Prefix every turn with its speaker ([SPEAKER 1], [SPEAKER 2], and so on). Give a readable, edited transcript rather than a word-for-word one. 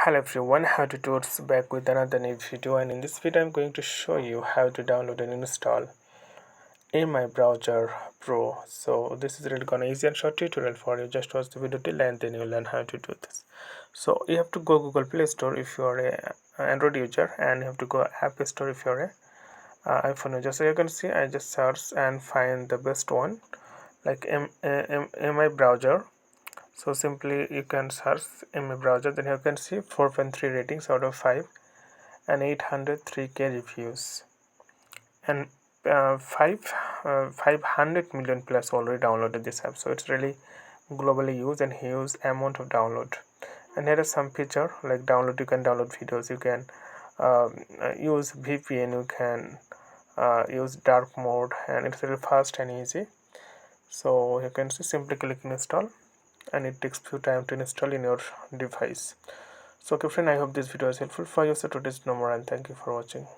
[SPEAKER 1] Hello everyone, how to towards back with another new video, and in this video I'm going to show you how to download and install in my browser pro. So this is really gonna easy and short tutorial for you. Just watch the video till end, then you'll learn how to do this. So you have to go Google Play Store if you are a Android user, and you have to go App Store if you are a iPhone user. So you can see I just search and find the best one, like in my browser. So simply you can search in my browser, then you can see 4.3 ratings out of 5 and 803k reviews, and 500 million plus already downloaded this app. So it's really globally used and huge amount of download. And here are some feature like download. You can download videos, you can use VPN, you can use dark mode, and it's really fast and easy. So you can see simply click install, and it takes few time to install in your device. So okay friend, I hope this video is helpful for you. So today's no more, and thank you for watching.